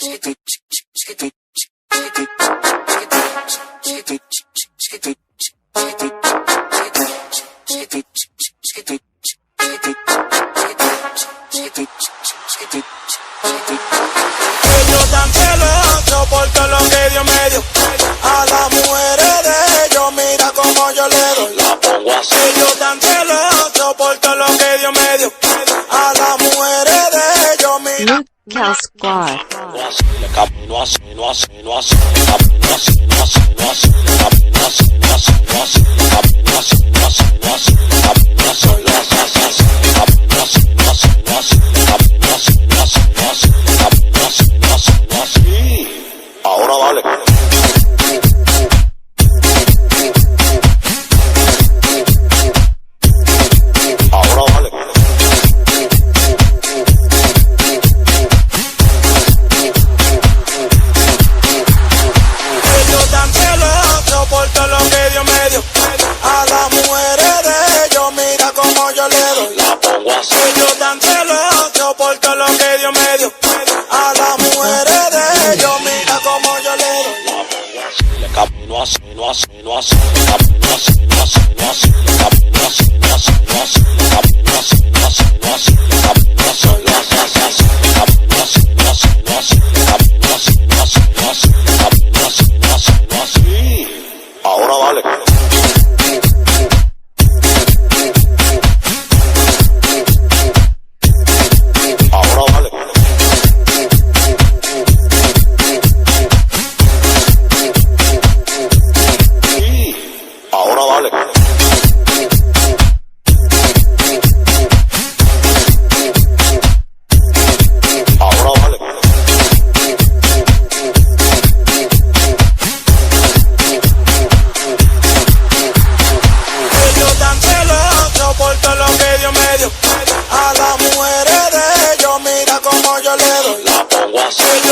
Ellos tan celosos por todo lo que Dios me dio. A las mujeres de ellos, mira como yo le doy. La pongo así. Ellos tan celosos por todo lo que Dios me dio. A las mujeres de ellos, mira. Cal Squad. Camino así, no así, no así, camino así, no así, no así, camino así, no así, no así, camino así, no así, no así, camino así, no así, camino así, no así, no así, camino así, no así, no así, camino así, no así, no así. Ahora vale. Ahora vale. Ellos tan celosos por todo lo que Dios me dio. A las mujeres de ellos, mira como yo le doy. La pongo así. Ellos tan celosos por todo lo que Dios me dio. A las mujeres de ellos, mira como yo le doy. La pongo así. Camino así, no así, no así, camino así, no así, no así, camino así, no así, no así, camino así, no así, no así, camino así, no así, camino así, no así, no así, camino así, no así, no así, camino así, no así, no así. Ahora vale. Ahora vale. Ahora vale. Ahora vale. Ellos tan celosos por todo lo que Dios me dio. A las mujeres de ellos, mira como yo le doy. La pongo así.